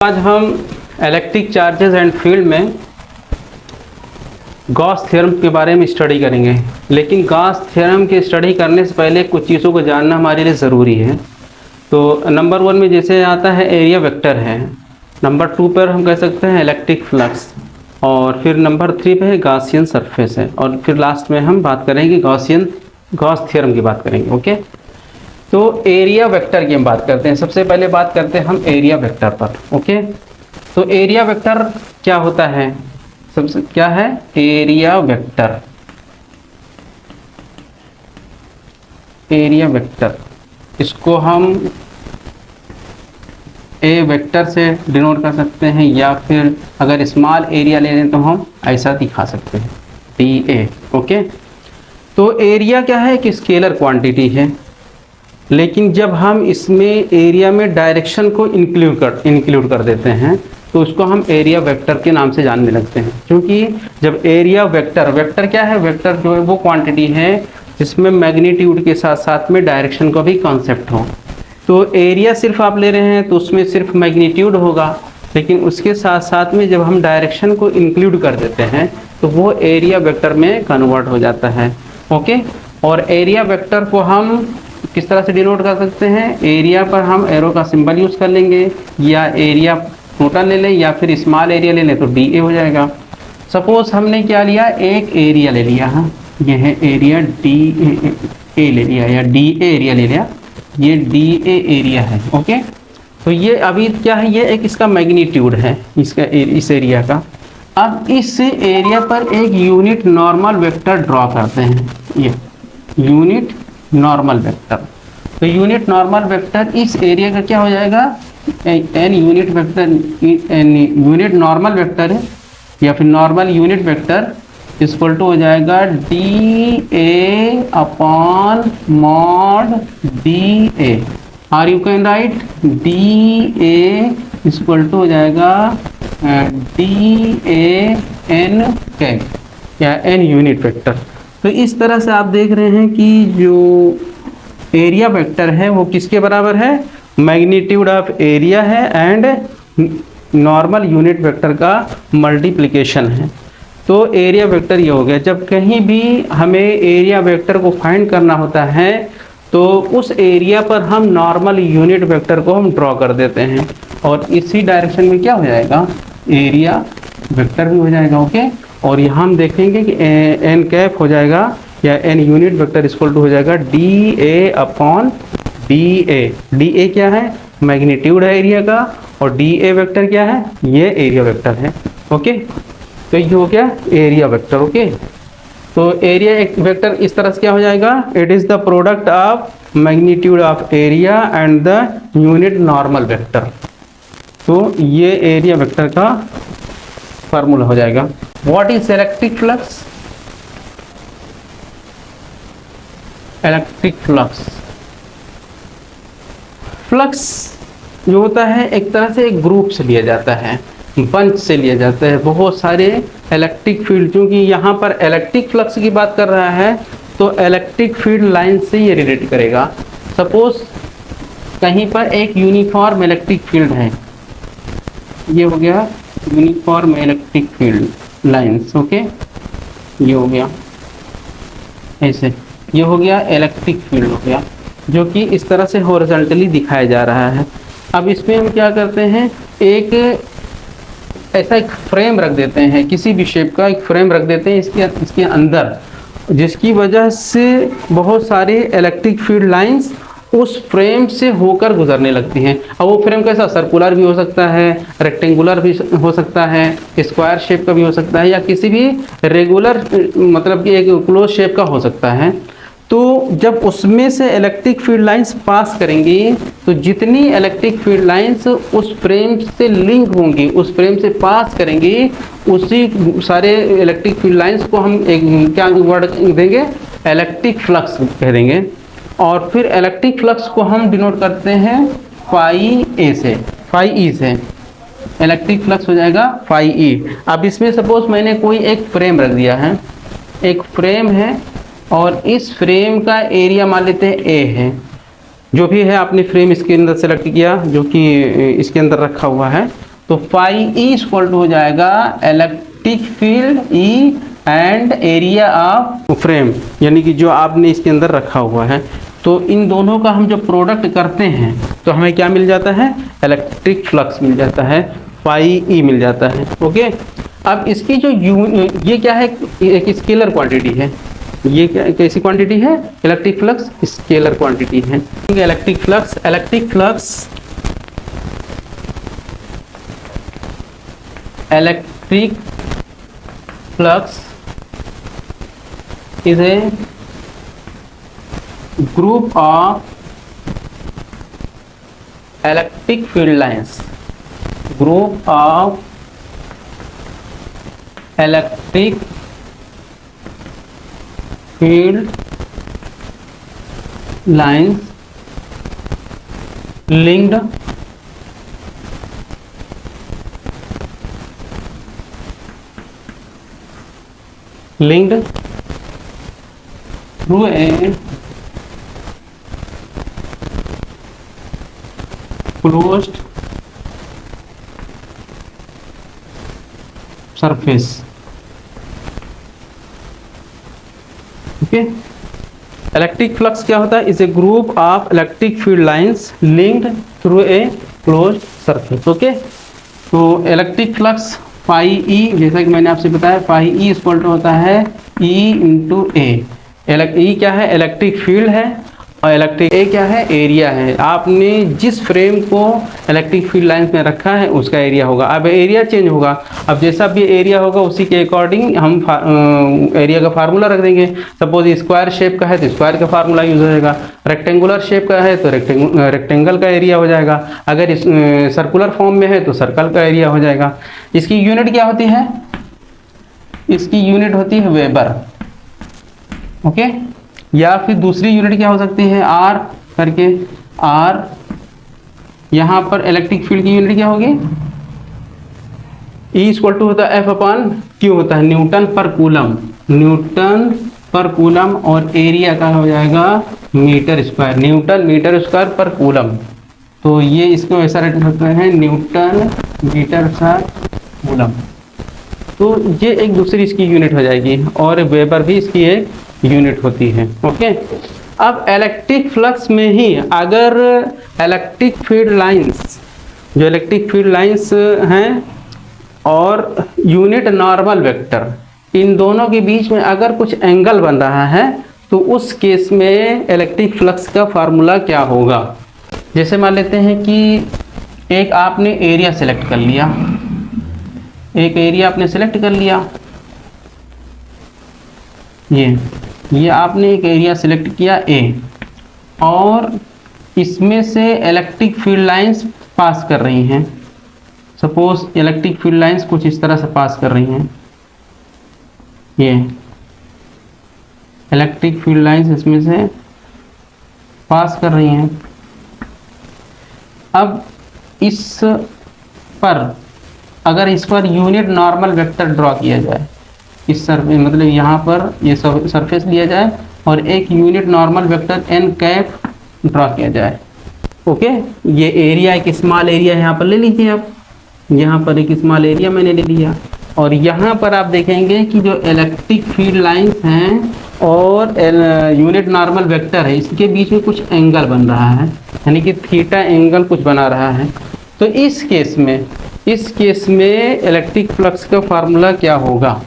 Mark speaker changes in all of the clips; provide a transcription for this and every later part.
Speaker 1: आज हम electric charges and field में गॉस थ्योरम के बारे में स्टडी करेंगे। लेकिन गॉस थ्योरम की स्टडी करने से पहले कुछ चीज़ों को जानना हमारे लिए ज़रूरी है। तो नंबर 1 में जैसे आता है एरिया वेक्टर है, नंबर 2 पर हम कह सकते हैं इलेक्ट्रिक फ्लक्स, और फिर नंबर 3 पे है गॉसियन सरफेस है, और फिर लास्ट में हम बात करेंगे गॉस थ्योरम की बात करेंगे। ओके, तो एरिया वेक्टर की हम बात करते हैं। सबसे पहले बात करते हैं हम एरिया वेक्टर पर। ओके, तो एरिया वेक्टर क्या होता है? सबसे क्या है एरिया वेक्टर? एरिया वेक्टर इसको हम ए वेक्टर से डिनोट कर सकते हैं, या फिर अगर स्मॉल एरिया ले लें तो हम ऐसा दिखा सकते हैं डी ए। ओके, तो एरिया क्या है? एक स्केलर क्वांटिटी है, लेकिन जब हम इसमें एरिया में डायरेक्शन को इंक्लूड कर देते हैं तो उसको हम एरिया वेक्टर के नाम से जानने लगते हैं। क्योंकि जब एरिया वेक्टर क्या है? वेक्टर जो है वो क्वांटिटी है जिसमें मैग्नीट्यूड के साथ साथ में डायरेक्शन का भी कॉन्सेप्ट हो। तो एरिया सिर्फ आप ले रहे हैं तो उसमें सिर्फ मैग्नीट्यूड होगा, लेकिन उसके साथ साथ में जब हम डायरेक्शन को इंक्लूड कर देते हैं तो वो एरिया वेक्टर में कन्वर्ट हो जाता है। ओके, और एरिया वेक्टर को हम किस तरह से डिनोट कर सकते हैं? एरिया पर हम एरो का सिंबल यूज़ कर लेंगे, या एरिया टोटल ले लें, या फिर स्मॉल एरिया ले लें तो डी ए हो जाएगा। सपोज हमने क्या लिया? एक एरिया ले लिया, हाँ ये है एरिया डी ए ले लिया, या डी ए एरिया ले लिया, ये डी ए एरिया है। ओके, तो ये अभी क्या है? ये एक इसका मैग्नीट्यूड है इसका, इस एरिया का। अब इस एरिया पर एक यूनिट नॉर्मल वेक्टर ड्रॉ करते हैं, ये यूनिट नॉर्मल वेक्टर। तो यूनिट नॉर्मल वेक्टर इस एरिया का क्या हो जाएगा? N unit vector, N unit normal vector है या फिर normal unit vector equal to हो जाएगा D A upon mod D A, और you can write D A equal to हो जाएगा डी ए एन कैप या एन यूनिट वेक्टर। तो इस तरह से आप देख रहे हैं कि जो एरिया वेक्टर है वो किसके बराबर है? मैग्नीट्यूड ऑफ एरिया है एंड नॉर्मल यूनिट वेक्टर का मल्टीप्लिकेशन है। तो एरिया वेक्टर ये हो गया। जब कहीं भी हमें एरिया वेक्टर को फाइंड करना होता है तो उस एरिया पर हम नॉर्मल यूनिट वेक्टर को हम ड्रॉ कर देते हैं, और इसी डायरेक्शन में क्या हो जाएगा? एरिया वेक्टर भी हो जाएगा। ओके, और यहाँ हम देखेंगे कि एन कैप हो जाएगा या N unit vector equal to हो जाएगा D A upon d A. D A क्या है? मैग्नीट्यूड है एरिया का, और डी ए वेक्टर क्या है? ये एरिया वेक्टर है। ओके, तो ये हो गया एरिया वेक्टर। ओके, तो एरिया एक वेक्टर इस तरह से क्या हो जाएगा? It is the product of magnitude of area and the unit normal vector. तो ये एरिया वेक्टर का फार्मूला हो जाएगा। What is electric flux? Electric flux जो होता है एक तरह से एक ग्रुप से लिया जाता है, बंच से लिया जाता है बहुत सारे इलेक्ट्रिक फील्ड। क्योंकि यहाँ पर इलेक्ट्रिक फ्लक्स की बात कर रहा है तो इलेक्ट्रिक फील्ड लाइन से ये रिलेट करेगा। सपोज कहीं पर एक यूनिफॉर्म इलेक्ट्रिक फील्ड है, ये हो गया uniform electric field lines. Okay, ये हो गया ऐसे, ये हो गया इलेक्ट्रिक फील्ड हो गया, जो कि इस तरह से हॉरिजॉन्टली दिखाया जा रहा है। अब इसमें हम क्या करते हैं? एक ऐसा एक फ्रेम रख देते हैं, किसी भी शेप का एक फ्रेम रख देते हैं इसके अंदर, जिसकी वजह से बहुत सारे इलेक्ट्रिक फील्ड लाइंस उस फ्रेम से होकर गुजरने लगती हैं। अब वो फ्रेम कैसा? सर्कुलर भी हो सकता है, रेक्टेंगुलर भी हो सकता है, स्क्वायर शेप का भी हो सकता है, या किसी भी रेगुलर मतलब कि एक क्लोज शेप का हो सकता है। तो जब उसमें से इलेक्ट्रिक फील्ड लाइंस पास करेंगी तो जितनी इलेक्ट्रिक फील्ड लाइंस उस फ्रेम से लिंक होंगी, उस फ्रेम से पास करेंगी, उसी सारे इलेक्ट्रिक फील्ड लाइंस को हम एक क्या वर्ड देंगे? इलेक्ट्रिक फ्लक्स कह देंगे। और फिर इलेक्ट्रिक फ्लक्स को हम डिनोट करते हैं फाई ए से, फाई ई से। इलेक्ट्रिक फ्लक्स हो जाएगा फाई ई। अब इसमें सपोज मैंने कोई एक फ्रेम रख दिया है, एक फ्रेम है, और इस फ्रेम का एरिया मान लेते हैं ए है। जो भी है आपने फ्रेम इसके अंदर सेलेक्ट किया जो कि इसके अंदर रखा हुआ है, तो फाई ई इक्वल टू हो जाएगा electric field E and area of frame, यानी कि जो आपने इसके अंदर रखा हुआ है। तो इन दोनों का हम जब प्रोडक्ट करते हैं तो हमें क्या मिल जाता है, इलेक्ट्रिक फ्लक्स मिल जाता है, फाई ई मिल जाता है। ओके, अब इसकी जो ये क्या है, एक स्केलर क्वांटिटी है। ये क्या कैसी क्वांटिटी है, इलेक्ट्रिक फ्लक्स स्केलर क्वांटिटी है। Electric flux is a group of electric field lines, group of electric field lines linked through a closed surface। Okay, electric flux क्या होता है, is a group of electric field lines linked through a closed surface. Okay, तो electric flux phi ई, जैसा कि मैंने आपसे बताया, phi E equal to होता है ई इंटू ए। ई क्या है, इलेक्ट्रिक फील्ड है, और इलेक्ट्रिक ए क्या है, एरिया है। आपने जिस फ्रेम को इलेक्ट्रिक फील्ड लाइंस में रखा है उसका एरिया होगा। अब एरिया चेंज होगा, अब जैसा भी एरिया होगा उसी के अकॉर्डिंग हम एरिया का फार्मूला रख देंगे। सपोज स्क्वायर शेप का है तो स्क्वायर का फार्मूला यूज हो जाएगा, रेक्टेंगुलर शेप का है तो रेक्टेंगल का एरिया हो जाएगा, अगर सर्कुलर फॉर्म में है तो सर्कल का एरिया हो जाएगा। इसकी यूनिट क्या होती है, इसकी यूनिट होती है वेबर। ओके, या फिर दूसरी यूनिट क्या हो सकती है, आर करके, आर। यहां पर इलेक्ट्रिक फील्ड की यूनिट क्या होगी, ई इक्वल टू होता है एफ अपॉन क्यू होता है, न्यूटन पर कूलम, न्यूटन पर कूलम, और एरिया का हो जाएगा metre square, newton metre square पर कूलम। तो ये इसको ऐसा रख सकते हैं, न्यूटन मीटर स्क्वायर कूलम। तो ये एक दूसरी इसकी यूनिट हो जाएगी, और वेबर भी इसकी एक यूनिट होती है। ओके, अब इलेक्ट्रिक फ्लक्स में ही अगर इलेक्ट्रिक फील्ड लाइंस, जो इलेक्ट्रिक फील्ड लाइंस हैं और यूनिट नॉर्मल वेक्टर, इन दोनों के बीच में अगर कुछ एंगल बन रहा है तो उस केस में इलेक्ट्रिक फ्लक्स का फार्मूला क्या होगा। जैसे मान लेते हैं कि एक आपने एरिया सेलेक्ट कर लिया, एक एरिया आपने सेलेक्ट कर लिया, ये आपने एक एरिया सेलेक्ट किया ए, और इसमें से इलेक्ट्रिक फील्ड लाइंस पास कर रही हैं। सपोज इलेक्ट्रिक फील्ड लाइंस कुछ इस तरह से पास कर रही हैं, ये इलेक्ट्रिक फील्ड लाइंस इसमें से पास कर रही हैं। अब इस पर अगर इस per unit normal vector draw किया जाए, इस सरफेस मतलब यहाँ पर ये सरफेस लिया जाए और एक unit normal vector n cap draw किया जाए। ओके, ये एरिया एक स्मॉल एरिया यहाँ पर ले लीजिए आप, यहाँ पर एक स्मॉल एरिया मैंने ले लिया, और यहाँ पर आप देखेंगे कि जो इलेक्ट्रिक फील्ड लाइंस हैं और यूनिट नॉर्मल वेक्टर है, इसके बीच में कुछ एंगल बन रहा है, यानी कि थीटा एंगल कुछ बना रहा है। तो इस केस में इलेक्ट्रिक फ्लक्स का फार्मूला क्या होगा।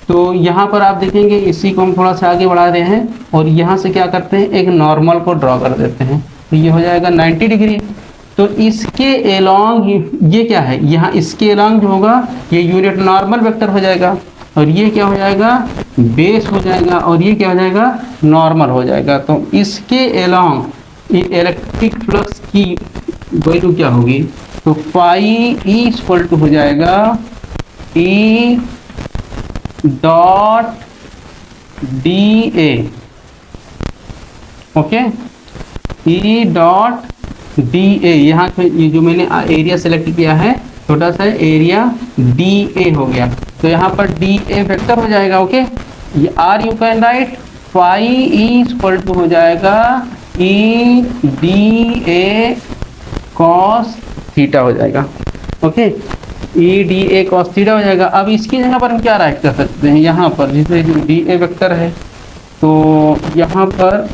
Speaker 1: तो यहाँ पर आप देखेंगे, इसी को हम थोड़ा सा आगे बढ़ा रहे हैं और यहाँ से क्या करते हैं, एक नॉर्मल को ड्रॉ कर देते हैं, तो ये हो जाएगा 90 डिग्री। तो इसके एलॉन्ग ये क्या है, यहाँ इसके एलॉन्ग जो होगा ये यूनिट नॉर्मल वेक्टर हो जाएगा, और ये क्या हो जाएगा, बेस हो जाएगा, और ये क्या हो जाएगा, नॉर्मल हो जाएगा। तो इसके एलॉन्ग इलेक्ट्रिक फ्लक्स की वैल्यू क्या होगी, तो फाई ई इक्वल टू हो जाएगा ई dot D A. Okay, E dot D A, यहाँ पे ये जो मैंने एरिया सेलेक्ट किया है छोटा सा एरिया डी ए हो गया, तो यहाँ पर डी ए वेक्टर हो जाएगा। ओके, ये or you can write phi E equal to हो जाएगा E D A cos theta हो जाएगा। Okay, E D A cos theta हो जाएगा। अब इसकी जगह पर हम क्या राइट कर सकते हैं, यहाँ पर जैसे डी ए वेक्टर है तो यहाँ पर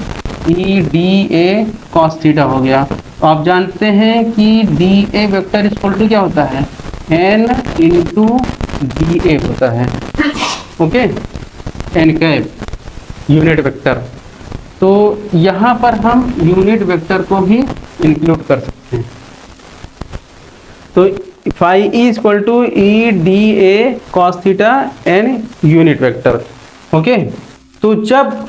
Speaker 1: E D A cos theta हो गया। तो आप जानते हैं कि d A vector equal to क्या होता है, एन इंटू डी ए होता है। Okay, n cap unit vector. तो यहाँ पर हम यूनिट वेक्टर को भी इंक्लूड कर सकते हैं। तो phi E equal to E D A cos theta n unit vector. Okay, तो जब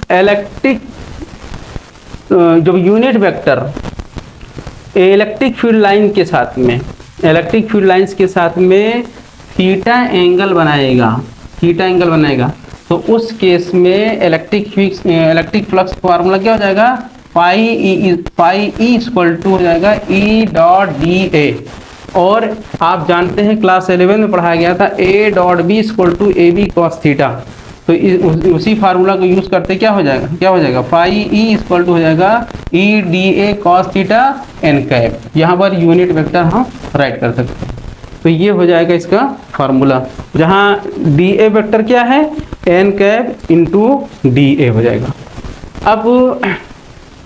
Speaker 1: जब unit vector electric field line के साथ में, इलेक्ट्रिक फील्ड लाइंस के साथ में थीटा एंगल बनाएगा, तो उस केस में इलेक्ट्रिक फ्लक्स फार्मूला क्या हो जाएगा, फाई ई इक्वल टू हो जाएगा ई डॉट डी ए। और आप जानते हैं क्लास 11 में पढ़ाया गया था A dot B equal to A B cos theta. तो उसी फार्मूला को यूज करते क्या हो जाएगा फाई ई इक्वल टू हो जाएगा E D A cos theta n cap. यहाँ पर यूनिट वेक्टर हम राइट कर सकते हैं। तो ये हो जाएगा इसका फार्मूला, जहाँ डी ए वेक्टर क्या है, n cap into D A हो जाएगा। अब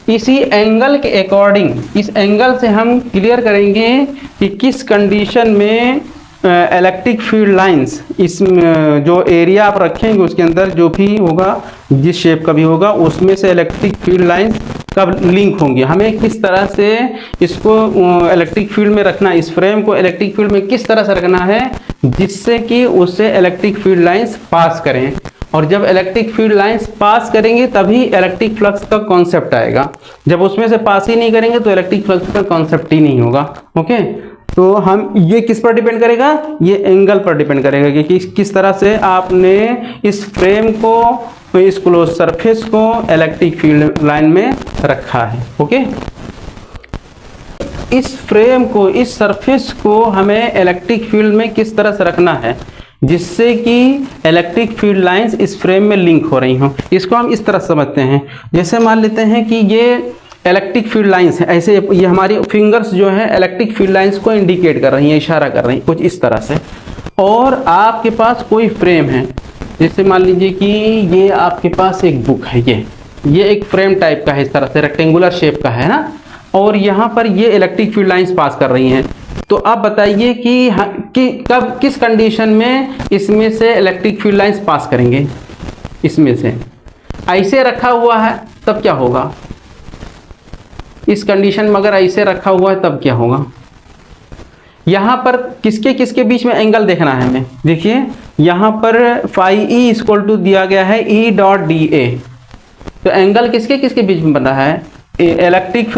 Speaker 1: इसी एंगल के अकॉर्डिंग, इस एंगल से हम क्लियर करेंगे कि किस कंडीशन में इलेक्ट्रिक फील्ड लाइंस, इस जो एरिया आप रखेंगे उसके अंदर जो भी होगा, जिस शेप का भी होगा, उसमें से इलेक्ट्रिक फील्ड लाइंस कब लिंक होंगी, हमें किस तरह से इसको इलेक्ट्रिक फील्ड में रखना, इस फ्रेम को इलेक्ट्रिक फील्ड में किस तरह से रखना है जिससे कि उससे इलेक्ट्रिक फील्ड लाइंस पास करें। और जब इलेक्ट्रिक फील्ड लाइंस पास करेंगे तभी इलेक्ट्रिक फ्लक्स का कॉन्सेप्ट आएगा। जब उसमें से पास ही नहीं करेंगे तो इलेक्ट्रिक फ्लक्स का कॉन्सेप्ट ही नहीं होगा। ओके, तो हम ये किस पर डिपेंड करेगा, ये एंगल पर डिपेंड करेगा कि किस तरह से आपने इस फ्रेम को, इस क्लोज सरफेस को इलेक्ट्रिक फील्ड लाइन में रखा है। ओके, इस फ्रेम को, इस सरफेस को हमें इलेक्ट्रिक फील्ड में किस तरह से रखना है जिससे कि इलेक्ट्रिक फील्ड लाइंस इस फ्रेम में लिंक हो रही हों। इसको हम इस तरह समझते हैं, जैसे मान लेते हैं कि ये इलेक्ट्रिक फील्ड लाइंस है, ऐसे ये हमारी फिंगर्स जो है इलेक्ट्रिक फील्ड लाइंस को इंडिकेट कर रही हैं, इशारा कर रही हैं कुछ इस तरह से। और आपके पास कोई फ्रेम है, जैसे मान लीजिए कि ये आपके पास एक बुक है, ये एक फ्रेम टाइप का है, इस तरह से रेक्टेंगुलर शेप का है ना, और यहाँ पर ये इलेक्ट्रिक फील्ड लाइंस पास कर रही हैं। तो आप बताइए कि कब, किस कंडीशन में इसमें से इलेक्ट्रिक फील्ड लाइंस पास करेंगे। इसमें से ऐसे रखा हुआ है तब क्या होगा, इस कंडीशन में अगर ऐसे रखा हुआ है तब क्या होगा। यहाँ पर किसके किसके बीच में एंगल देखना है हमें, देखिए यहाँ पर फाई ई इक्वल टू दिया गया है ई डॉट डी ए। तो एंगल किसके किसके बीच में बना है, इलेक्ट्रिक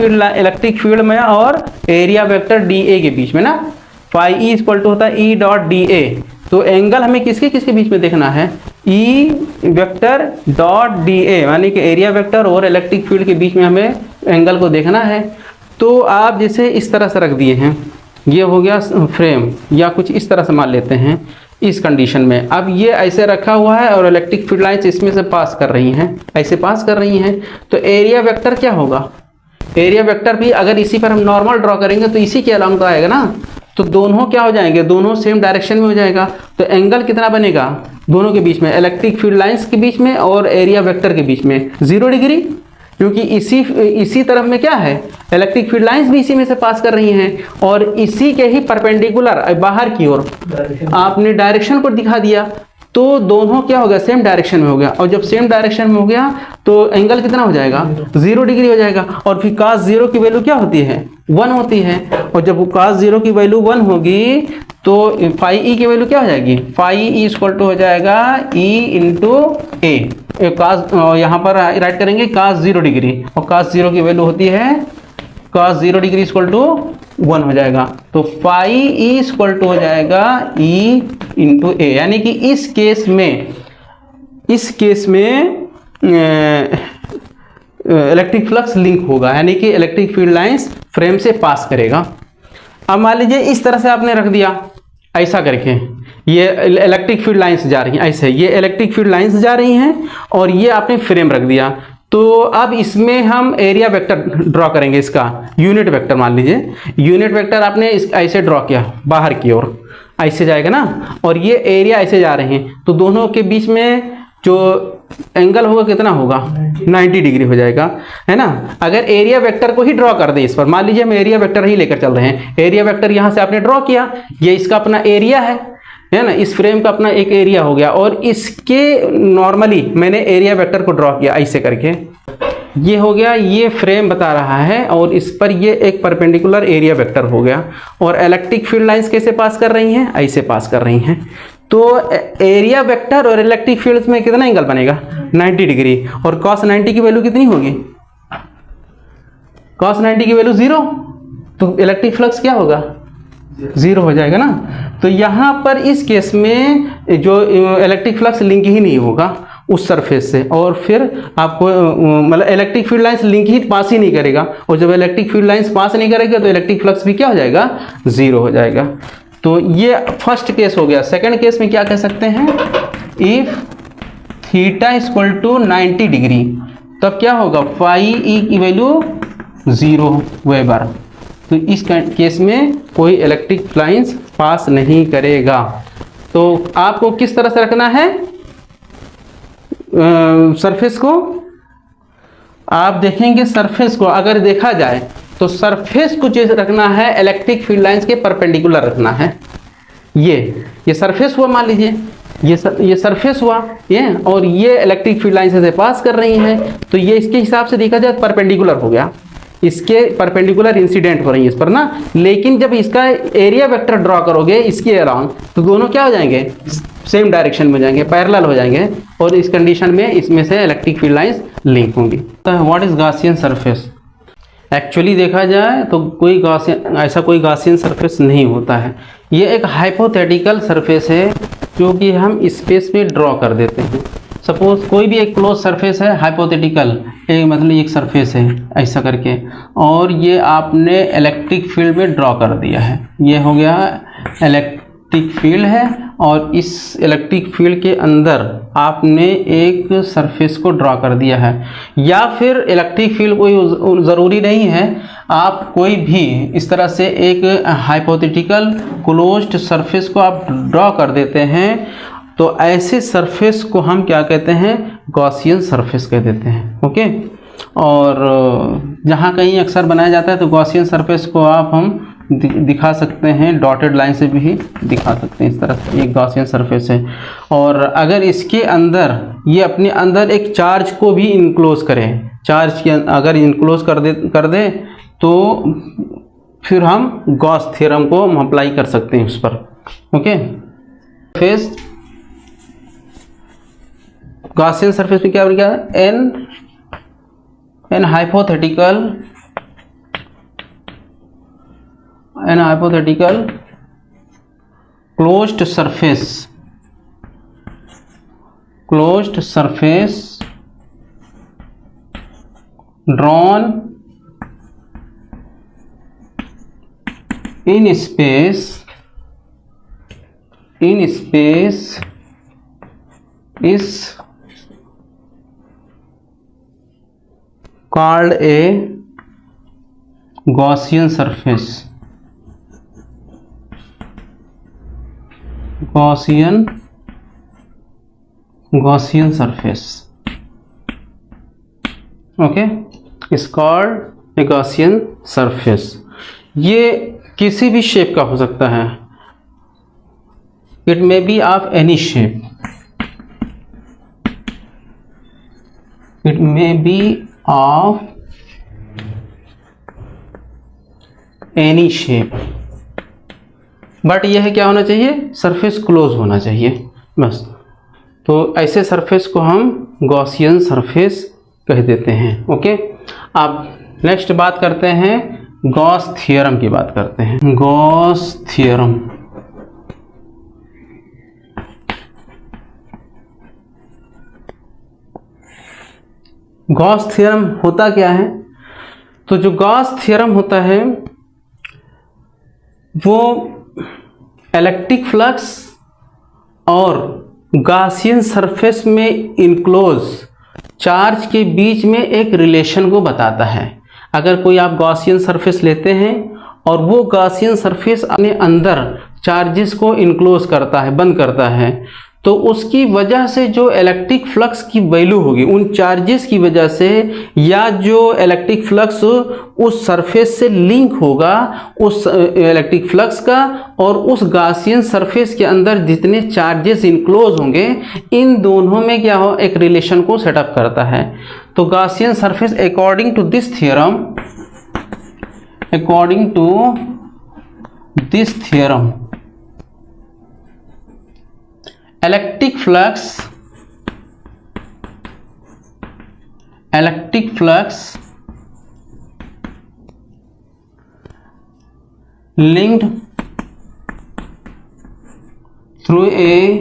Speaker 1: फील्ड में और एरिया वेक्टर डी ए के बीच में ना। फाई ई इक्वल टू होता है ई डॉट डी ए। तो एंगल हमें किसके किसके बीच में देखना है, E vector dot D A, यानी कि एरिया वेक्टर और इलेक्ट्रिक फील्ड के बीच में हमें एंगल को देखना है। तो आप जैसे इस तरह से रख दिए हैं, ये हो गया फ्रेम, या कुछ इस तरह से मान लेते हैं इस कंडीशन में। अब ये ऐसे रखा हुआ है और इलेक्ट्रिक फील्ड लाइंस इसमें से पास कर रही हैं, ऐसे पास कर रही हैं। तो एरिया वेक्टर क्या होगा, एरिया वेक्टर भी अगर इसी पर हम नॉर्मल ड्रॉ करेंगे तो इसी के अलाउंट आएगा ना। तो दोनों क्या हो जाएंगे, दोनों सेम डायरेक्शन में हो जाएगा। तो एंगल कितना बनेगा दोनों के बीच में, इलेक्ट्रिक फील्ड लाइंस के बीच में और एरिया वेक्टर के बीच में 0 डिग्री, क्योंकि इसी तरफ में क्या है, इलेक्ट्रिक फील्ड लाइंस भी इसी में से पास कर रही हैं और इसी के ही परपेंडिकुलर बाहर की ओर आपने डायरेक्शन को दिखा दिया। तो दोनों क्या हो गया, सेम डायरेक्शन में हो गया। और जब सेम डायरेक्शन में हो गया तो एंगल कितना हो जाएगा, 0 डिग्री हो जाएगा। और फिर cos 0 की वैल्यू क्या होती है, 1 होती है। और जब cos 0 की वैल्यू 1 होगी तो फाई ई की वैल्यू क्या हो जाएगी, फाई ई इक्वल टू हो जाएगा ई इंटू ए। यहाँ पर राइट करेंगे cos 0 डिग्री, और cos 0 की वैल्यू होती है cos 0 डिग्री इक्वल टू 1 हो जाएगा। तो फाई ई इक्वल टू हो जाएगा ई इंटू ए। यानी कि इस केस में इलेक्ट्रिक फ्लक्स लिंक होगा, यानी कि इलेक्ट्रिक फील्ड लाइंस फ्रेम से पास करेगा। अब मान लीजिए इस तरह से आपने रख दिया, ऐसा करके ये इलेक्ट्रिक फील्ड लाइंस जा रही हैं, ऐसे ये इलेक्ट्रिक फील्ड लाइंस जा रही हैं और ये आपने फ्रेम रख दिया। तो अब इसमें हम एरिया वेक्टर ड्रॉ करेंगे, इसका यूनिट वेक्टर मान लीजिए। यूनिट वेक्टर आपने ऐसे ड्रॉ किया बाहर की ओर, ऐसे जाएगा ना, और ये एरिया ऐसे जा रहे हैं, तो दोनों के बीच में जो एंगल होगा कितना होगा, 90 डिग्री हो जाएगा, है ना। अगर एरिया वेक्टर को ही ड्रॉ कर दें इस पर, मान लीजिए हम एरिया वेक्टर ही लेकर चल रहे हैं, एरिया वेक्टर यहाँ से आपने ड्रॉ किया, ये इसका अपना एरिया है ना, इस फ्रेम का अपना एक एरिया हो गया, और इसके नॉर्मली मैंने एरिया वेक्टर को ड्रॉ किया ऐसे करके, ये हो गया, ये फ्रेम बता रहा है, और इस पर ये एक परपेंडिकुलर एरिया वेक्टर हो गया। और इलेक्ट्रिक फील्ड लाइंस कैसे पास कर रही हैं, ऐसे पास कर रही हैं। तो एरिया वेक्टर और इलेक्ट्रिक फील्ड्स में कितना एंगल बनेगा, 90 डिग्री, और cos 90 की वैल्यू कितनी होगी, cos 90 की वैल्यू 0, तो इलेक्ट्रिक फ्लक्स क्या होगा, 0 हो जाएगा ना। तो यहाँ पर इस केस में जो इलेक्ट्रिक फ्लक्स लिंक ही नहीं होगा उस सरफेस से, और फिर आपको मतलब इलेक्ट्रिक फील्ड लाइंस लिंक ही पास ही नहीं करेगा, और जब इलेक्ट्रिक फील्ड लाइंस पास नहीं करेगा तो इलेक्ट्रिक फ्लक्स भी क्या हो जाएगा, 0 हो जाएगा। तो ये फर्स्ट केस हो गया। सेकंड केस में क्या कह सकते हैं, if theta equal to 90 degree, तब क्या होगा, फाई ई की वैल्यू 0 वेबर। तो इस केस में कोई इलेक्ट्रिक लाइंस पास नहीं करेगा। तो आपको किस तरह से रखना है सरफेस को, आप देखेंगे सरफेस को अगर देखा जाए तो सरफेस को जो रखना है इलेक्ट्रिक फील्ड लाइंस के परपेंडिकुलर रखना है। ये सरफेस हुआ, मान लीजिए ये सरफेस हुआ ये, और ये इलेक्ट्रिक फील्ड लाइन से पास कर रही हैं, तो ये इसके हिसाब से देखा जाए परपेंडिकुलर हो गया, इसके परपेंडिकुलर इंसिडेंट हो रही है इस पर ना। लेकिन जब इसका एरिया वेक्टर ड्रॉ करोगे इसके अराउंड, तो दोनों क्या हो जाएंगे, सेम डायरेक्शन में जाएंगे, पैरेलल हो जाएंगे, और इस कंडीशन में इसमें से इलेक्ट्रिक फील्ड लाइंस लिंक होंगी। तो what is Gaussian surface, actually देखा जाए तो कोई गॉसियन, ऐसा कोई गॉसियन सरफेस नहीं होता है। ये एक हाइपोथेटिकल सरफेस है जो कि हम स्पेस में ड्रॉ कर देते हैं। सपोज कोई भी एक क्लोज सरफेस है, हाइपोथेटिकल मतलब एक सरफेस है ऐसा करके, और ये आपने इलेक्ट्रिक फील्ड में ड्रॉ कर दिया है, ये हो गया इलेक्ट्रिक फील्ड है, और इस इलेक्ट्रिक फील्ड के अंदर आपने एक सरफेस को ड्रॉ कर दिया है। या फिर इलेक्ट्रिक फील्ड कोई ज़रूरी नहीं है, आप कोई भी इस तरह से एक हाइपोथेटिकल क्लोज्ड सरफेस को आप ड्रॉ कर देते हैं, तो ऐसे सरफेस को हम क्या कहते हैं, गॉसियन सरफेस कह देते हैं। ओके, और जहाँ कहीं अक्सर बनाया जाता है तो गॉसियन सरफेस को आप हम दिखा सकते हैं, डॉटेड लाइन से भी दिखा सकते हैं, इस तरह से एक गॉसियन सरफेस है। और अगर इसके अंदर ये अपने अंदर एक चार्ज को भी इनक्लोज करें, चार्ज के अगर इनक्लोज कर दे तो फिर हम गॉस थ्योरम को हम अप्लाई कर सकते हैं उस पर। ओके, फेस गॉसियन सरफेस में क्या हो गया, an hypothetical closed surface drawn in space is called a Gaussian surface। Gaussian surface, okay, is called a Gaussian surface। ये किसी भी शेप का हो सकता है, it may be of any shape, it may be of any shape, but यह है क्या होना चाहिए, सरफेस क्लोज होना चाहिए बस। तो ऐसे सरफेस को हम गॉसियन सरफेस कह देते हैं। ओके, अब नेक्स्ट बात करते हैं, गॉस थ्योरम की बात करते हैं। गॉस थ्योरम, गॉस थ्योरम होता क्या है, तो जो गॉस थ्योरम होता है वो इलेक्ट्रिक फ्लक्स और गॉसियन सरफेस में इनक्लोज चार्ज के बीच में एक रिलेशन को बताता है। अगर कोई आप गॉसियन सरफेस लेते हैं और वो गॉसियन सरफेस अपने अंदर चार्जेस को इनक्लोज करता है, बंद करता है, तो उसकी वजह से जो इलेक्ट्रिक फ्लक्स की वैल्यू होगी उन चार्जेस की वजह से, या जो इलेक्ट्रिक फ्लक्स उस सरफेस से लिंक होगा उस इलेक्ट्रिक फ्लक्स का और उस गॉसियन सरफेस के अंदर जितने चार्जेस इनक्लोज होंगे, इन दोनों में क्या हो, एक रिलेशन को सेटअप करता है। तो Gaussian surface according to this theorem electric flux linked through a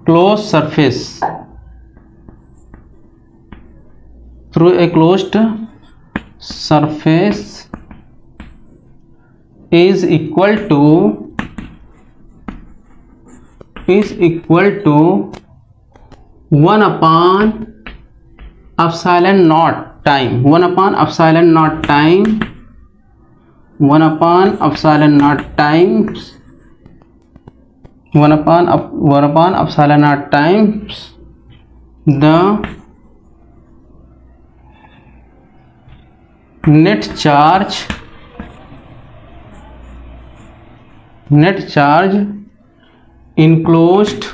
Speaker 1: closed surface is equal to 1 upon epsilon naught time 1 upon epsilon naught times the net charge enclosed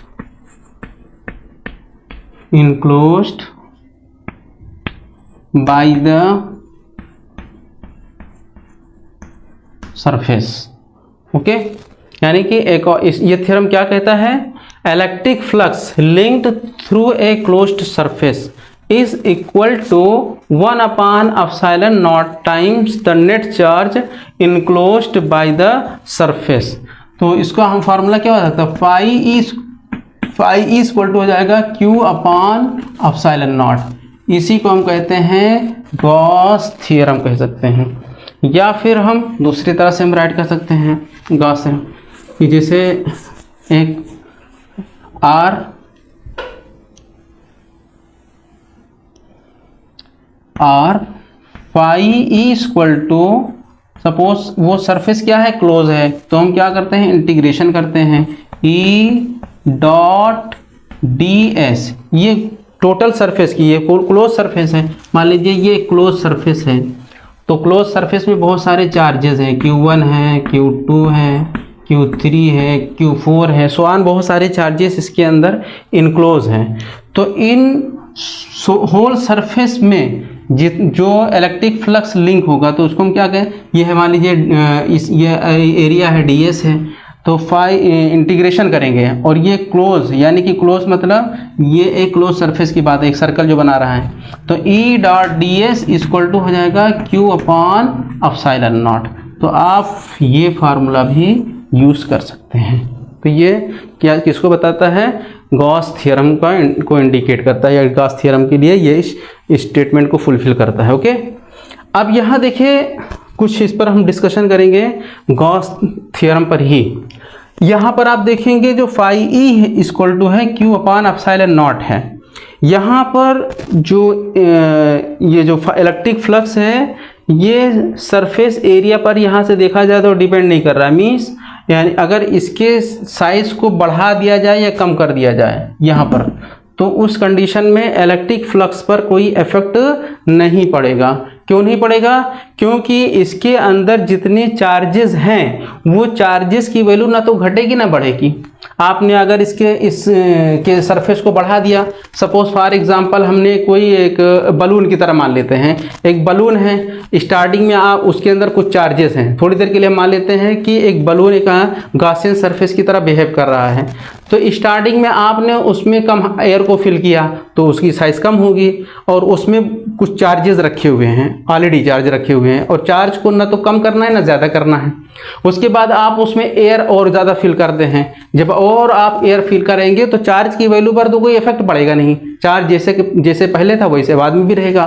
Speaker 1: by the surface। Okay, यानी कि एक ये theorem क्या कहता है, electric flux linked through a closed surface is equal to 1 upon epsilon naught times the net charge enclosed by the surface। तो इसका हम फार्मूला क्या हो सकता है, फाई इक्वल टू हो जाएगा Q अपॉन एप्सिलॉन नॉट। इसी को हम कहते हैं गॉस थ्योरम कह सकते हैं, या फिर हम दूसरी तरह से हम राइट कर सकते हैं गॉस थ्योरम कि जैसे एक R phi equal to, suppose वो सरफेस क्या है, क्लोज है, तो हम क्या करते हैं, इंटीग्रेशन करते हैं E डॉट ds। ये टोटल सरफेस की, ये क्लोज सरफेस है, मान लीजिए ये क्लोज सरफेस है, तो क्लोज सरफेस में बहुत सारे चार्जेस हैं, Q1 है, Q2 है, Q3 है, Q4 है, सो ऑन, बहुत सारे चार्जेस इसके अंदर इनक्लोज हैं। तो इन होल सरफेस में जो इलेक्ट्रिक फ्लक्स लिंक होगा तो उसको हम क्या कहें, ये है मान लीजिए ये एरिया है ds है, तो फाई इंटीग्रेशन करेंगे और ये क्लोज, यानी कि क्लोज मतलब ये एक क्लोज सरफेस की बात है, एक सर्कल जो बना रहा है, तो E dot ds equal to हो जाएगा Q अपॉन एप्सिलॉन नॉट। तो आप ये फार्मूला भी यूज़ कर सकते हैं। तो ये क्या किसको बताता है, गॉस थ्योरम को इंडिकेट करता है, या गॉस थ्योरम के लिए ये इस स्टेटमेंट को फुलफिल करता है। ओके, अब यहाँ देखिए कुछ इस पर हम डिस्कशन करेंगे गॉस थ्योरम पर ही। यहाँ पर आप देखेंगे जो फाई ई इक्वल टू है Q अपॉन एप्सिलॉन नॉट है, यहाँ पर जो ये जो इलेक्ट्रिक फ्लक्स है ये सरफेस एरिया पर यहाँ से देखा जाए तो डिपेंड नहीं कर रहा है, मीन्स यानी अगर इसके साइज को बढ़ा दिया जाए या कम कर दिया जाए यहाँ पर, तो उस कंडीशन में इलेक्ट्रिक फ्लक्स पर कोई इफेक्ट नहीं पड़ेगा। क्यों नहीं पड़ेगा, क्योंकि इसके अंदर जितने चार्जेस हैं वो चार्जेस की वैल्यू ना तो घटेगी ना बढ़ेगी। आपने अगर इस के सरफेस को बढ़ा दिया, सपोज फॉर एग्जांपल हमने कोई एक बलून की तरह मान लेते हैं, एक बलून है, स्टार्टिंग में आप उसके अंदर कुछ चार्जेस हैं, थोड़ी देर के लिए मान लेते हैं कि एक बलून एक गॉसियन सरफेस की तरह बिहेव कर रहा है, तो स्टार्टिंग में आपने उसमें कम एयर को फिल किया तो उसकी साइज़ कम होगी, और उसमें कुछ चार्जेस रखे हुए हैं, ऑलरेडी चार्ज रखे हुए हैं, और चार्ज को ना तो कम करना है ना ज़्यादा करना है। उसके बाद आप उसमें एयर और ज़्यादा फिल करते हैं, जब और आप एयर फिल करेंगे तो चार्ज की वैल्यू पर तो कोई इफेक्ट पड़ेगा नहीं, चार्ज जैसे पहले था वैसे बाद में भी रहेगा।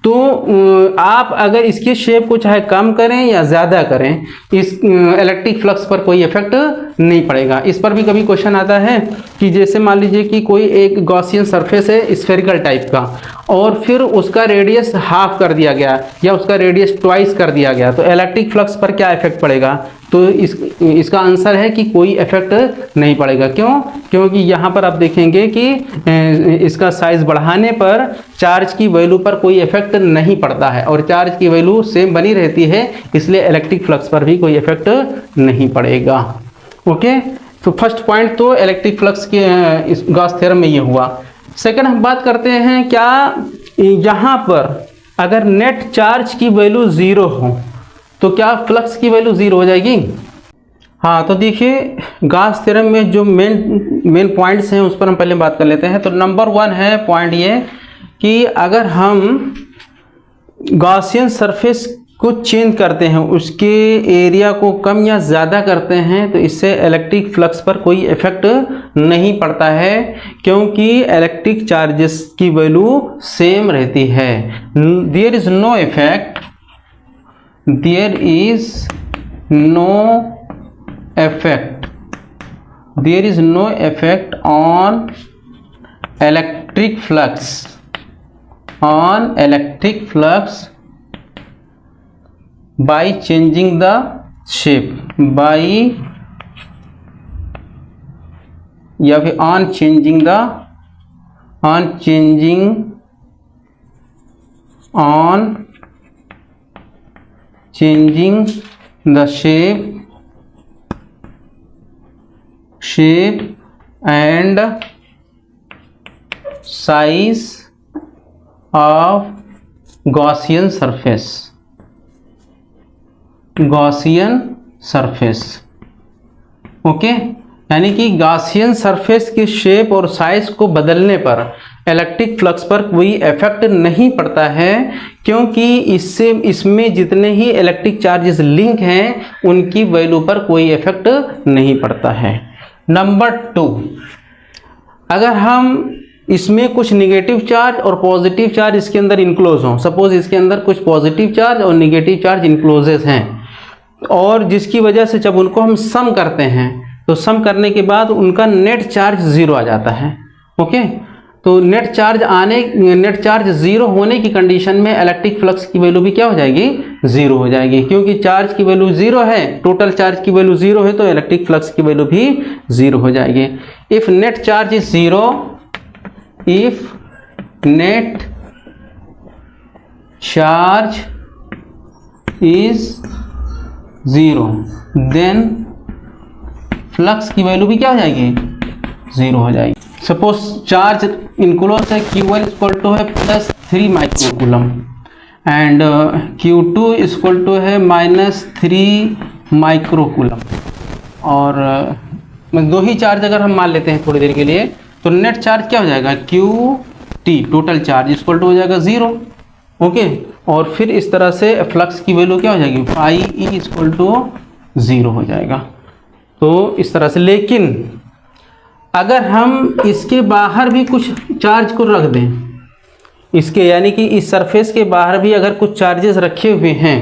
Speaker 1: तो आप अगर इसके शेप को चाहे कम करें या ज़्यादा करें, इस इलेक्ट्रिक फ्लक्स पर कोई इफेक्ट नहीं पड़ेगा। इस पर भी कभी क्वेश्चन आता है कि जैसे मान लीजिए कि कोई एक गॉसियन सरफेस है स्फेरिकल टाइप का, और फिर उसका रेडियस हाफ कर दिया गया या उसका रेडियस ट्वाइस कर दिया गया, तो इलेक्ट्रिक फ्लक्स पर क्या इफेक्ट पड़ेगा? तो इसका आंसर है कि कोई इफेक्ट नहीं पड़ेगा। क्यों? क्योंकि यहाँ पर आप देखेंगे कि इसका साइज बढ़ाने पर चार्ज की वैल्यू पर कोई इफेक्ट नहीं पड़ता है और चार्ज की वैल्यू सेम बनी रहती है, इसलिए इलेक्ट्रिक फ्लक्स पर भी कोई इफेक्ट नहीं पड़ेगा। ओके, तो फर्स्ट पॉइंट तो इलेक्ट्रिक फ्लक्स के इस गॉस थ्योरम में ये हुआ। सेकंड हम बात करते हैं, क्या यहाँ पर अगर नेट चार्ज की वैल्यू 0 हो तो क्या फ्लक्स की वैल्यू 0 हो जाएगी? हाँ, तो देखिए गॉस थ्योरम में जो मेन पॉइंट्स हैं उस पर हम पहले बात कर लेते हैं। तो नंबर 1 है पॉइंट ये कि अगर हम गॉसियन सरफेस को चेंज करते हैं, उसके एरिया को कम या ज़्यादा करते हैं, तो इससे इलेक्ट्रिक फ्लक्स पर कोई इफेक्ट नहीं पड़ता है, क्योंकि इलेक्ट्रिक चार्जेस की वैल्यू सेम रहती है। There is no effect, there is no effect on electric flux by changing the shape, या फिर on changing the shape and size of Gaussian surface। Okay, यानी कि गॉसियन सरफेस के shape और size को बदलने पर इलेक्ट्रिक फ्लक्स पर कोई इफेक्ट नहीं पड़ता है, क्योंकि इसमें जितने ही इलेक्ट्रिक चार्जेस लिंक हैं उनकी वैल्यू पर कोई इफेक्ट नहीं पड़ता है। नंबर 2, अगर हम इसमें कुछ नेगेटिव चार्ज और पॉजिटिव चार्ज इसके अंदर इनक्लोज हों, सपोज इसके अंदर कुछ पॉजिटिव चार्ज और नेगेटिव चार्ज इनक्लोजेस हैं, और जिसकी वजह से जब उनको हम सम करते हैं तो सम करने के बाद उनका नेट चार्ज 0 आ जाता है। ओके, तो नेट चार्ज 0 होने की कंडीशन में इलेक्ट्रिक फ्लक्स की वैल्यू भी क्या हो जाएगी? 0 हो जाएगी, क्योंकि चार्ज की वैल्यू 0 है, टोटल चार्ज की वैल्यू 0 है, तो इलेक्ट्रिक फ्लक्स की वैल्यू भी 0 हो जाएगी। If net charge is 0, if net charge is 0, then flux की वैल्यू भी क्या हो जाएगी? 0 हो जाएगी। सपोज चार्ज इनक्लोज है Q1 इक्वल टू है +3 microcoulomb and Q2 equal to है -3 माइक्रोकूलम, और दो ही चार्ज अगर हम मान लेते हैं थोड़ी देर के लिए, तो नेट चार्ज क्या हो जाएगा? QT total charge equal to हो जाएगा 0। ओके, और फिर इस तरह से फ्लक्स की वैल्यू क्या हो जाएगी? phi E इक्वल टू 0 हो जाएगा। तो इस तरह से, लेकिन अगर हम इसके बाहर भी कुछ चार्ज को रख दें, इसके यानी कि इस सरफेस के बाहर भी अगर कुछ चार्जेस रखे हुए हैं,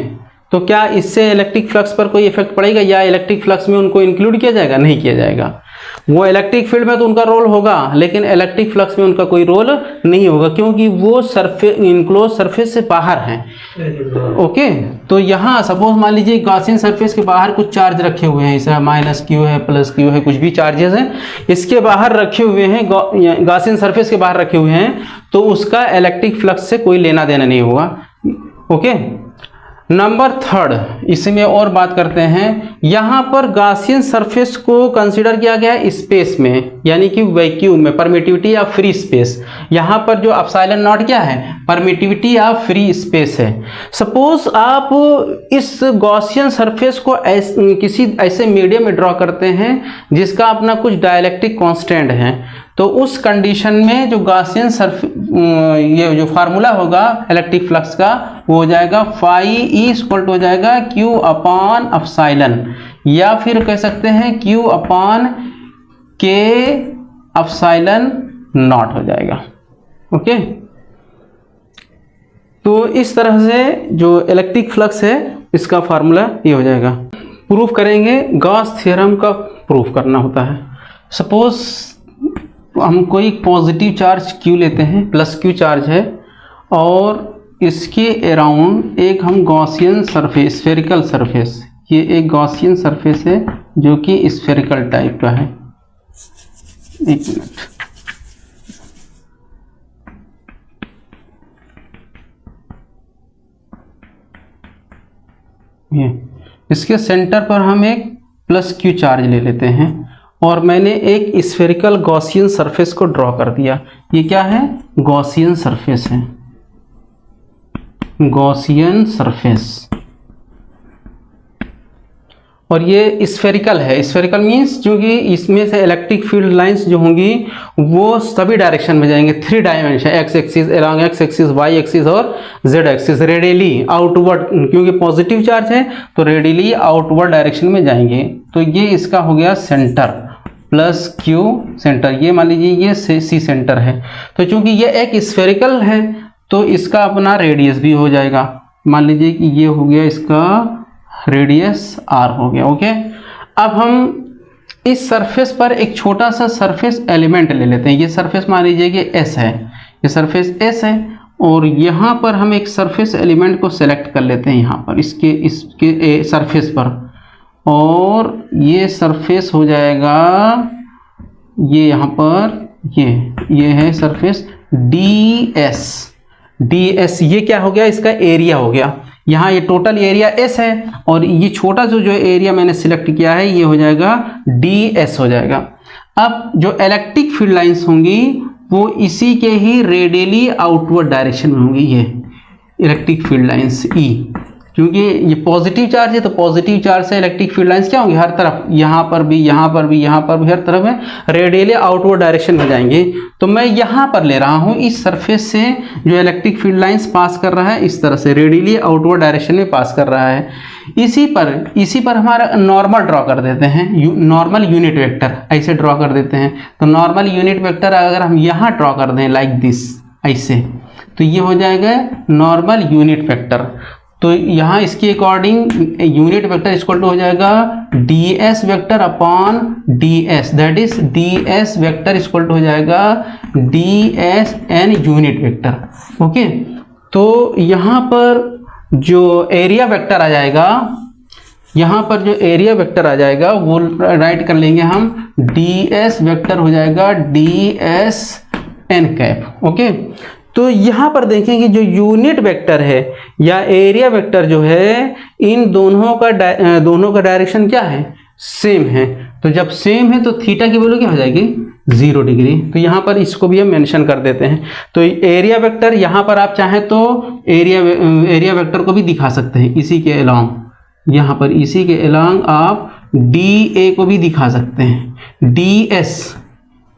Speaker 1: तो क्या इससे इलेक्ट्रिक फ्लक्स पर कोई इफेक्ट पड़ेगा या इलेक्ट्रिक फ्लक्स में उनको इंक्लूड किया जाएगा? नहीं किया जाएगा। वो इलेक्ट्रिक फील्ड में तो उनका रोल होगा, लेकिन इलेक्ट्रिक फ्लक्स में उनका कोई रोल नहीं होगा, क्योंकि वो इनक्लोज सरफेस से बाहर हैं। ओके, तो यहाँ सपोज मान लीजिए गॉसियन सरफेस के बाहर कुछ चार्ज रखे हुए हैं, इस -Q है, +Q है, कुछ भी चार्जेस हैं इसके बाहर रखे हुए हैं, गॉसियन सरफेस के बाहर रखे हुए हैं, तो उसका इलेक्ट्रिक फ्लक्स से कोई लेना देना नहीं होगा। ओके, नंबर 3, इसमें और बात करते हैं। यहाँ पर गॉसियन सरफेस को कंसीडर किया गया है स्पेस में, यानी कि वैक्यूम में, परमिटिविटी या फ्री स्पेस। यहाँ पर जो एप्सिलॉन नॉट क्या है? परमिटिविटी या फ्री स्पेस है। सपोज आप इस गॉसियन सरफेस को किसी ऐसे मीडियम में ड्रॉ करते हैं जिसका अपना कुछ डाइलेक्ट्रिक कांस्टेंट है, तो उस कंडीशन में जो गॉसियन ये जो फार्मूला होगा इलेक्ट्रिक फ्लक्स का, वो हो जाएगा phi E इक्वल टू हो जाएगा Q अपॉन एप्सिलॉन, या फिर कह सकते हैं Q upon K epsilon not हो जाएगा। ओके, तो इस तरह से जो इलेक्ट्रिक फ्लक्स है इसका फार्मूला ये हो जाएगा। प्रूफ करेंगे, गॉस थ्योरम का प्रूफ करना होता है। सपोज हम कोई पॉजिटिव चार्ज Q लेते हैं, प्लस Q चार्ज है, और इसके अराउंड एक हम गॉसियन सरफेस, स्फेरिकल सरफेस, ये एक गॉसियन सरफेस है जो कि स्फेरिकल टाइप का है। एक मिनट, ये इसके सेंटर पर हम एक प्लस Q चार्ज ले लेते हैं और मैंने एक स्फेरिकल गॉसियन सरफेस को ड्रॉ कर दिया। ये क्या है? गॉसियन सरफेस है, गॉसियन सरफेस, और ये स्फेरिकल है। स्फेरिकल मीन्स क्योंकि इसमें से इलेक्ट्रिक फील्ड लाइंस जो होंगी वो सभी डायरेक्शन में जाएंगे, 3 dimension, X axis, along X axis, Y axis और जेड एक्सिस, रेडियली आउटवर्ड, क्योंकि पॉजिटिव चार्ज है तो रेडियली आउटवर्ड डायरेक्शन में जाएंगे। तो ये इसका हो गया सेंटर, प्लस Q सेंटर, ये मान लीजिए ये C सेंटर है। तो चूंकि ये एक स्फेरिकल है तो इसका अपना रेडियस भी हो जाएगा। मान लीजिए कि ये हो गया इसका रेडियस R हो गया। ओके, अब हम इस सरफेस पर एक छोटा सा सरफेस एलिमेंट ले लेते हैं। ये सरफेस मान लीजिए कि S है, ये सरफेस S है, और यहाँ पर हम एक सरफेस एलिमेंट को सेलेक्ट कर लेते हैं यहाँ पर इसके सरफेस पर, और ये सरफेस हो जाएगा ये यहाँ पर, ये है सरफेस ds। ये क्या हो गया? इसका एरिया हो गया। यहाँ ये टोटल एरिया S है और ये छोटा जो एरिया मैंने सिलेक्ट किया है ये हो जाएगा ds हो जाएगा। अब जो इलेक्ट्रिक फील्ड लाइंस होंगी वो इसी के ही रेडियली आउटवर्ड डायरेक्शन में होंगी। ये इलेक्ट्रिक फील्ड लाइंस E, क्योंकि ये पॉजिटिव चार्ज है तो पॉजिटिव चार्ज से इलेक्ट्रिक फील्ड लाइंस क्या होंगी? हर तरफ, यहाँ पर भी, यहाँ पर भी, यहाँ पर भी, हर तरफ में रेडियली आउटवर्ड डायरेक्शन में जाएंगे। तो मैं यहाँ पर ले रहा हूँ, इस सरफेस से जो इलेक्ट्रिक फील्ड लाइंस पास कर रहा है इस तरह से रेडियली आउटवर्ड डायरेक्शन में पास कर रहा है। इसी पर हमारा नॉर्मल ड्रॉ कर देते हैं, नॉर्मल यूनिट वेक्टर ऐसे ड्रॉ कर देते हैं। तो नॉर्मल यूनिट वेक्टर अगर हम यहाँ ड्रॉ कर दें लाइक दिस, ऐसे, तो ये हो जाएगा नॉर्मल यूनिट वेक्टर। तो यहाँ इसके according unit vector equal to हो जाएगा ds vector upon ds, that is ds vector equal to हो जाएगा dsn यूनिट वेक्टर। ओके, तो यहाँ पर जो एरिया वेक्टर आ जाएगा, यहाँ पर जो एरिया वेक्टर आ जाएगा वो राइट कर लेंगे हम, ds वेक्टर हो जाएगा dsn कैप। ओके, तो यहाँ पर देखेंगे जो यूनिट वेक्टर है या एरिया वेक्टर जो है, इन दोनों का डायरेक्शन क्या है? सेम है। तो जब सेम है तो थीटा की वैल्यू क्या हो जाएगी? 0 डिग्री। तो यहाँ पर इसको भी हम मेंशन कर देते हैं। तो एरिया वेक्टर यहाँ पर आप चाहें तो एरिया वेक्टर को भी दिखा सकते हैं इसी के अलोंग, यहाँ पर इसी के अलोंग आप DA को भी दिखा सकते हैं। DS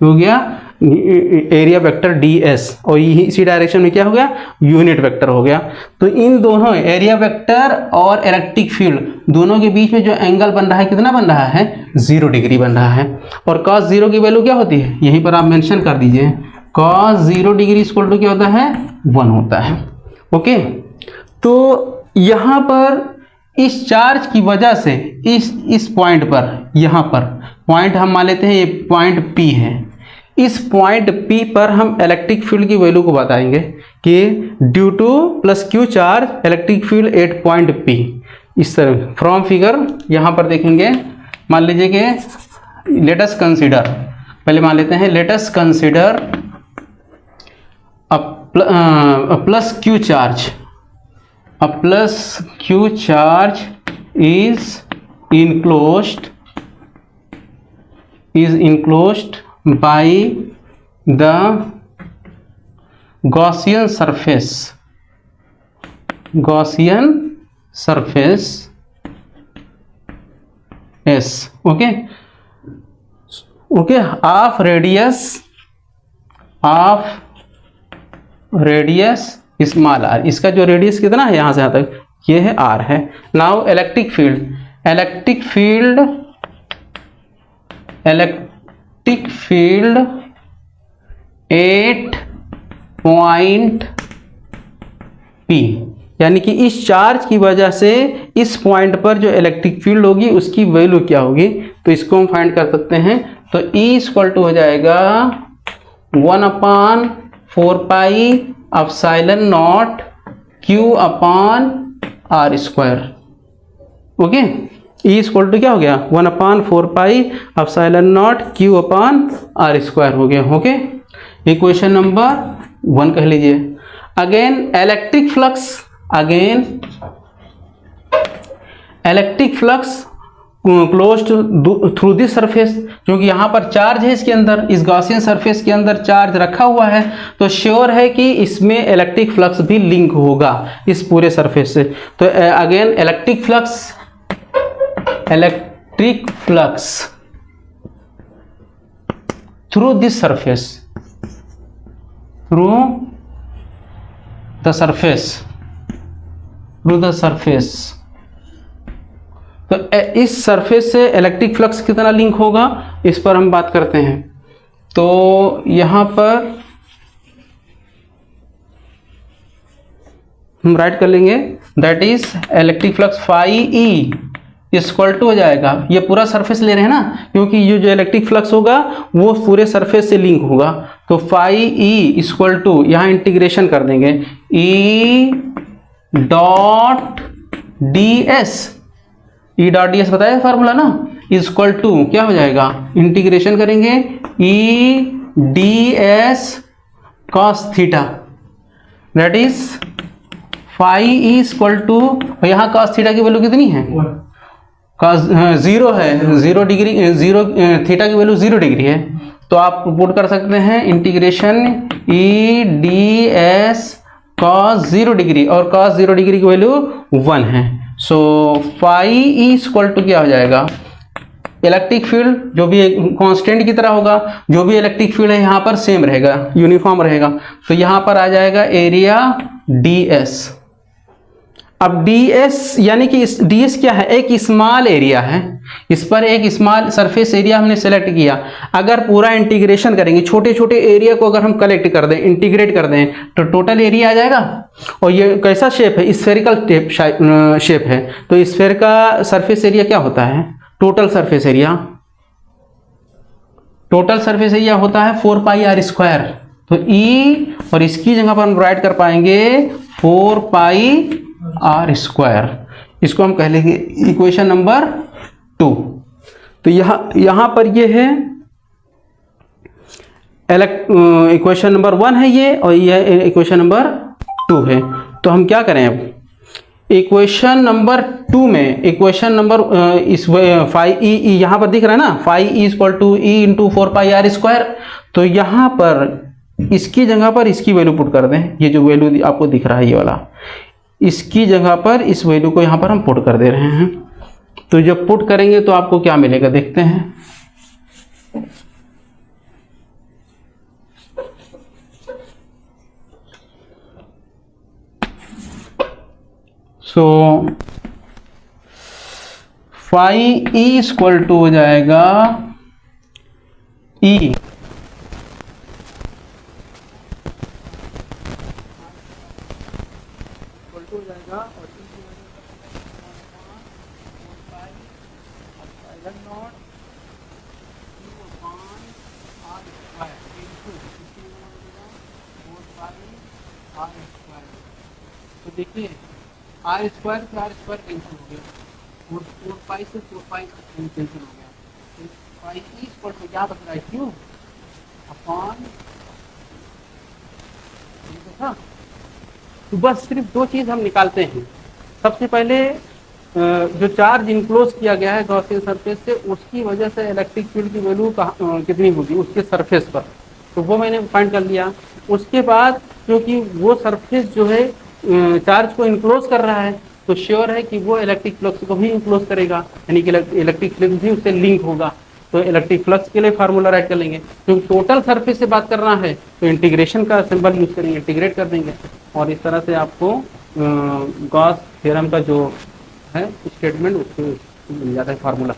Speaker 1: हो गया एरिया वेक्टर ds, और इसी डायरेक्शन में क्या हो गया? यूनिट वेक्टर हो गया। तो इन दोनों एरिया वेक्टर और इलेक्ट्रिक फील्ड दोनों के बीच में जो एंगल बन रहा है कितना बन रहा है? 0 डिग्री बन रहा है। और cos 0 की वैल्यू क्या होती है? यहीं पर आप मेंशन कर दीजिए, cos 0 डिग्री इक्वल टू क्या होता है? 1 होता है। ओके, तो यहाँ पर इस चार्ज की वजह से इस पॉइंट पर, यहाँ पर पॉइंट हम मान लेते हैं ये पॉइंट P है, इस पॉइंट P पर हम इलेक्ट्रिक फील्ड की वैल्यू को बताएंगे कि due two plus Q charge electric field at point P। इस तरह फ्रॉम फिगर यहाँ पर देखेंगे, मान लीजिए कि लेट अस कंसीडर, पहले मान लेते हैं let us consider plus Q charge, a plus Q charge is enclosed by the Gaussian surface S, okay, of radius small r। इसका जो रेडियस कितना है यहाँ से यहाँ तक, ये है r है। Now electric field 8 point P, यानी कि इस चार्ज की वजह से इस पॉइंट पर जो इलेक्ट्रिक फील्ड होगी उसकी वैल्यू क्या होगी, तो इसको हम फाइंड कर सकते हैं। तो E इक्वल टू हो जाएगा 1/4πε0 Q/r²। Okay, E equal to क्या हो गया 1/4πε0 Q/r² हो गया। ओके, इक्वेशन नंबर 1 कह लीजिए। Again electric flux closed through this surface, क्योंकि यहाँ पर चार्ज है इसके अंदर, इस गॉसियन सरफेस के अंदर चार्ज रखा हुआ है, तो श्योर है कि इसमें इलेक्ट्रिक फ्लक्स भी लिंक होगा इस पूरे सरफेस से। तो again electric flux through this surface, through the surface, तो इस सरफेस से इलेक्ट्रिक फ्लक्स कितना लिंक होगा इस पर हम बात करते हैं। तो यहां पर हम राइट कर लेंगे, that is electric flux phi E equal to हो जाएगा, ये पूरा सरफेस ले रहे हैं ना, क्योंकि ये जो इलेक्ट्रिक फ्लक्स होगा वो पूरे सरफेस से लिंक होगा। तो फाई ई इक्वल टू, यहां इंटीग्रेशन कर देंगे, ई डॉट डी एस बताया फार्मूला ना, इक्वल टू क्या हो जाएगा, इंटीग्रेशन करेंगे E D S cos theta, that is phi E equal to, यहां कॉस थीटा की वैल्यू कितनी है, कॉस 0 है, 0 डिग्री, 0 थीटा की वैल्यू 0 डिग्री है, तो आप पुट कर सकते हैं integration E D S cos 0 degree, और कॉस 0 डिग्री की वैल्यू 1 है। So phi E equal to क्या हो जाएगा, इलेक्ट्रिक फील्ड जो भी कांस्टेंट की तरह होगा, जो भी इलेक्ट्रिक फील्ड है यहाँ पर सेम रहेगा, यूनिफॉर्म रहेगा, तो यहाँ पर आ जाएगा एरिया डी एस। अब डी एस यानी कि डी एस क्या है, एक स्मॉल एरिया है, इस पर एक स्मॉल सरफेस एरिया हमने सेलेक्ट किया। अगर पूरा इंटीग्रेशन करेंगे, छोटे छोटे एरिया को अगर हम कलेक्ट कर दें, इंटीग्रेट कर दें, तो टोटल एरिया आ जाएगा। और ये कैसा शेप है, स्फेरिकल शेप है, तो स्फेयर का सरफेस एरिया क्या होता है, टोटल सरफेस एरिया होता है 4πr²। तो ई और इसकी जगह पर हम राइट कर पाएंगे 4πr², इसको हम कह लेंगे इक्वेशन नंबर 2। तो यहां पर ये है इक्वेशन नंबर 1 है ये, और ये इक्वेशन नंबर 2 है। तो हम क्या करें अब, इक्वेशन नंबर 2 में इक्वेशन नंबर इस फाई ई यहां पर दिख रहा है ना, phi E equal to E into 4πr²। तो यहां पर इसकी जगह पर इसकी वैल्यू पुट कर दें, ये जो वैल्यू आपको दिख रहा है ये वाला, इसकी जगह पर इस वैल्यू को यहां पर हम पुट कर दे रहे हैं। तो जब पुट करेंगे तो आपको क्या मिलेगा देखते हैं। So phi E equal to हो जाएगा ई हो जाएगा, और तो देखिए r² से r² कैंसिल हो गया, और 4π से 4π कैंसिल हो गया, तो फाई ई इक्वल टू क्या बच रहा है, क्यों अपॉन, था। तो बस सिर्फ 2 चीज़ हम निकालते हैं। सबसे पहले जो चार्ज इनक्लोज किया गया है गॉसियन सरफेस से, उसकी वजह से इलेक्ट्रिक फील्ड की वैल्यू कितनी होगी उसके सरफेस पर, तो वो मैंने फाइंड कर लिया। उसके बाद क्योंकि वो सरफेस जो है चार्ज को इनक्लोज कर रहा है, तो श्योर है कि वो इलेक्ट्रिक फ्लक्स को भी इनक्लोज करेगा, यानी कि इलेक्ट्रिक फ्लक्स भी उससे लिंक होगा। तो इलेक्ट्रिक फ्लक्स के लिए फार्मूला राइट कर लेंगे, क्योंकि टोटल सरफेस से बात करना है तो इंटीग्रेशन का सिंबल यूज करेंगे, इंटीग्रेट कर देंगे, और इस तरह से आपको गॉस थ्योरम का जो है स्टेटमेंट उसको मिल जाता है फार्मूला।